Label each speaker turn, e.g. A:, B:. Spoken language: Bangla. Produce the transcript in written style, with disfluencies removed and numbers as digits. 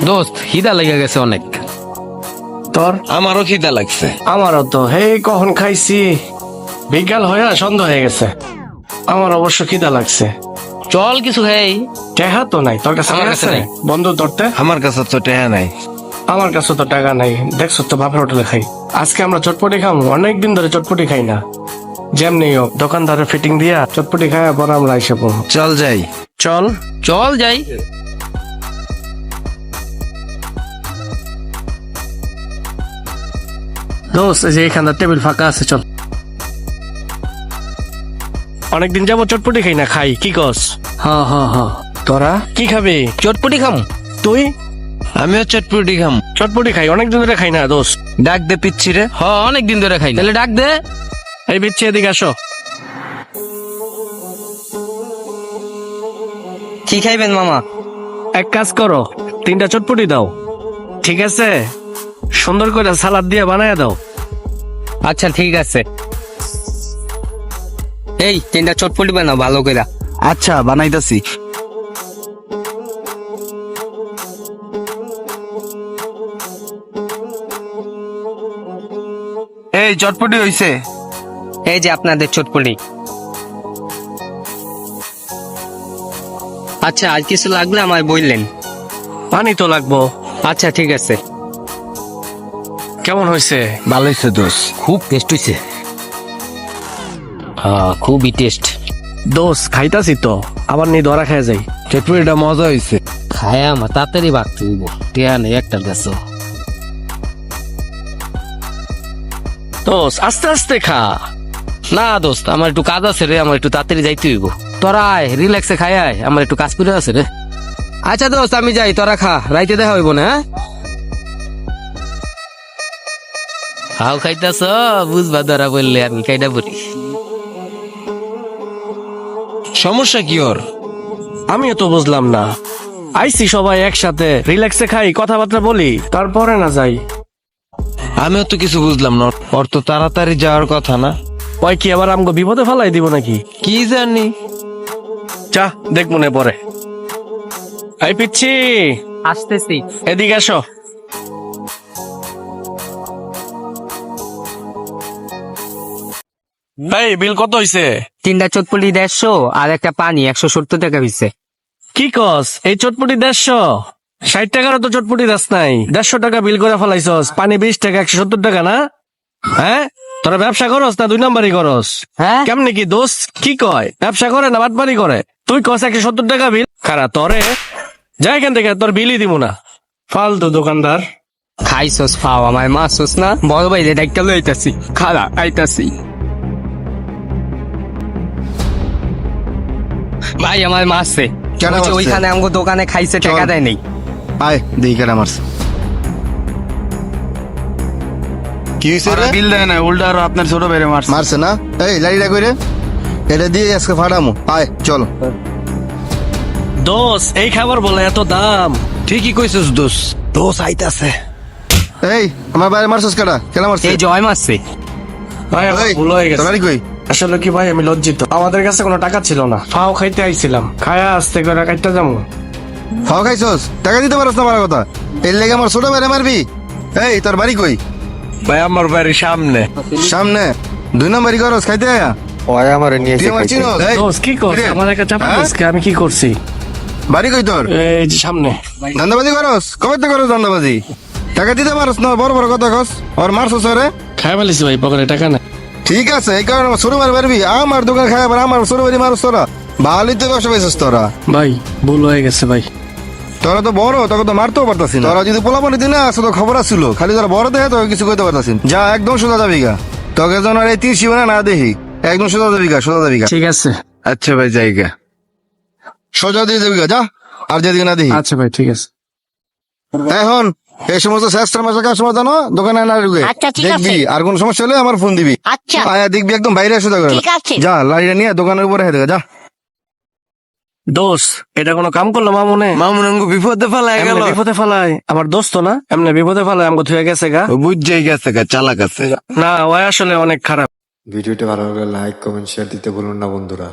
A: দোস্ত খিদা লেগে গেছে অনেক।
B: তোর?
C: আমারও খিদা লাগছে।
B: আমারও তো। হে কখন খাইছি, বিকাল হয়ে সন্ধ্যা হয়ে গেছে। আমার অবশ্য খিদা লাগছে।
A: চল কিছু খাই।
B: টেহা তো নাই তোর কাছে?
A: আমার কাছে নাই।
B: বন্ধু ধরতে
C: আমার কাছে তো টেহা নাই।
B: আমার কাছে তো টাকা নাই। দেখছো তো বাপের হোটেলে খাই। আজকে আমরা চটপটি খাবো, অনেকদিন ধরে চটপটি খাই না। যেমনি হোক দোকানদারের ফিটিং দিয়া চটপটি খাই, পর আমরা এসে পড়বো।
C: চল যাই।
B: চল
A: চল যাই।
B: দোস্ত, এই যে এখানটা টেবিল ফাঁকা আছে, চল। অনেকদিন যাবো চটপটি খাই না, খাই কি কস?
A: হ্যাঁ হ্যাঁ হ্যাঁ,
B: তোরা কি খাবি?
A: চটপটি খাম।
B: তুই?
C: আমিও চটপটি খাম।
B: চটপটি খাই, অনেকদিন ধরে খাই না দোস্ত।
C: ডাক দে পিচ্ছি রে।
A: হ, অনেক দিন ধরে খাই না। তাহলে ডাক দে।
B: এই বিচ্ছি, এদিকে আসো।
D: কি খাইবেন মামা?
B: এক কাজ করো, 3টা চটপটি দাও, ঠিক আছে? সুন্দর করে সালাদ দিয়ে বানায় দাও।
D: আচ্ছা ঠিক আছে। এই 3টা চটপটি বানাও ভালো করে।
C: আচ্ছা বানাইতাছি। এই চটপটি হইছে।
D: এই যে আপনাদের চটপটি। আচ্ছা, আর কিছু লাগলে আমায় বললেন।
B: পানি তো লাগবো।
D: আচ্ছা ঠিক আছে।
B: কেমন হয়েছে?
C: ভালো হইছে দোস্ত।
A: খুব টেস্ট হইছে। হ্যাঁ, খুবই টেস্ট।
B: দোস্ত খাইতাছি তো, আবার নিয়ে ধরা খেয়ে যাই।
C: চটপটিটা মজা হইছে।
A: খায় আমার তাড়াতাড়ি বাড়তে হইব। টেয়া নেই একটা দেশ।
B: দোস্ত আস্তে আস্তে খা।
A: না দোস্ত, আমার একটু কাজ আছে রে, আমার একটু তাড়াতাড়ি যাইতে হইব। তোরা আয়, রিল্যাক্সে খাই আয়, আমার একটু কাজ করে আছে রে। আচ্ছা দোস্ত, আমি যাই, তোরা খা, রাইতে দেখা হইব না। হাও খাইতাছ, বুঝবা ধরা বললে আমি কাইডা বলি।
C: সমস্যা কি ওর?
B: আমিও তো বুঝলাম না। আইসি সবাই একসাথে, রিল্যাক্সে খাই, কথাবার্তা বলি, তারপরে না যাই।
C: আমিও তো কিছু বুঝলাম না। ওর তো তাড়াতাড়ি যাওয়ার কথা না।
B: ওই কি আবার আমগো বিপদে ফেলাই দিব নাকি?
C: কি জানি।
B: চা দেখ মনে পড়ে। এই পিচ্ছি,
D: আসতেছি।
B: এদিকে আসো। এই বিল কত হইছে?
D: 3টা চটপটি 150 আর একটা পানি 170 টাকা হইছে।
B: কি কস? এই চটপটি 150? 60 টাকারও তো চটপটি দাস নাই। 150 টাকা বিল করে ফেলাইছস। পানি 20 টাকা, 170 টাকা না? হ্যাঁ, তোরা ব্যবসা করস না 2 নাম্বারই করস?
D: হ্যাঁ?
B: কেমনে কি দোষ? কি কয়, ব্যবসা করে না বাটপারি করে? তুই কস 170 টাকা বিল? খারা তোরে যাই এখান থেকে, তোর বিলই দিব না। ফালতু দোকানদার।
D: খাইছস ফাও, আমায় মারছস না? বড় ভাই রে ডাক্তার লইতাছি। খালা আইতাছি। ভাই আমার মারছে।
E: কেন
D: ওই যে
E: মারছে?
D: ওইখানে আমগো দোকানে খাইছে, টাকা দেয় নাই।
E: আয় দেখি কেন মারছে। কি হয়েছে রে?
C: বিল দেয় না, উল্টা আরো আপনার ছোট বেড়ে মারছে।
E: মারছে না? এই লাইটা কইরে এটা দিয়ে আজকে ফাটামু। আয় চলো।
B: দোষ এই খাবার বলে এত দাম?
C: ঠিকই কইছিস দোস্ত। দোস্ত আইতাছে।
E: এই আমার বাইরে মারছস কেডা? কেন মারছে?
D: এই জয় মারছে।
B: ভাই আমার
E: এই,
B: ভুল হয়ে গেছে।
E: তোর বাড়ি কই?
B: আসলে কি ভাই, আমি লজ্জিত। আমাদের কাছে কোনো টাকা ছিল না, ফাও খাইতে আইছিলাম। খায়া আসতে করে কাটতে যাবো।
E: ফাও খাইছস? টাকা দিতে পারছ না? আমার কথা এর লেগে আমার ছোট বাইরে মারবি? এই তোর বাড়ি কই?
C: ভাই আমার বাড়ির সামনে।
E: সামনে 2 নম্বরই করস খাইতে আয়া? তুই আমার চিনস? এই,
B: দোষ কি করছ?
E: কিরে?
B: আমার একটা চাপা
E: হ্যাঁ?
B: দিসকে, আমি কি করছি?
E: বাড়ি কই তোর?
B: এই যে সামনে।
E: ধান্দাবাজি করস? কবে তো করস ধান্দাবাজি? টাকা দিতে পারস না? বড় বড় কথা কস। আর মারছস রে?
B: খাই ফেলিছি ভাই, পকেটে টাকা না।
E: ঠিক আছে, এই কারণে আমার ছোট বাড়ি মারবি? আমার দোকান খাই আবার আমার ছোট বাড়ি মারছ তোরা? ভালোই তো ব্যবসা পাইছিস তোরা।
B: ভাই ভুল হয়ে গেছে ভাই।
E: তোরা তো বড়, তোকে তো মারতেও পারতাছি না। তোরা যদি পোলাপানি দিন না আসলে খবর আসছিল, খালি তোরা বড় দেখে তোকে কিছু করতে পারতাছি না। যা একদম সোজা যাবি গা। তোকে যেন আর এই 30 না দেখি, একদম সোজা যাবি গা, সোজা যাবি গা।
B: ঠিক আছে।
C: আচ্ছা ভাই জায়গা।
E: সোজা দিয়ে যাবি গা, যা। আর যেদিকে না দেখি।
B: আচ্ছা ভাই ঠিক আছে।
E: এখন এই সমস্ত শেষটার মাসে কাস্টমার জানো দোকানে না ঢুকে
F: আচ্ছা, ঠিক আছে।
E: দেখবি, আর কোন সমস্যা হলে আমার ফোন দিবি।
F: আচ্ছা।
E: আয়া দেখবি একদম বাইরে সোজা করে
F: ঠিক আছে।
E: যা, লাইটা নিয়ে দোকানের উপরে হেঁটে যা।
B: দোষ এটা কোনো কাম করলো মামুনে?
C: মামুন আঙ্গু বিপদে ফেলায় গেল।
B: এমনি বিপদে ফেলায়, আমার দোস্ত না, এমনি বিপদে ফেলায় আমাকে থুয়ে গেছে গা।
C: বুঝছেই গেছে গা, চালাক আছে।
B: না, ও আসলে অনেক খারাপ।
G: ভিডিওটি ভালো লাগলে লাইক কমেন্ট শেয়ার দিতে ভুলুন না বন্ধুরা।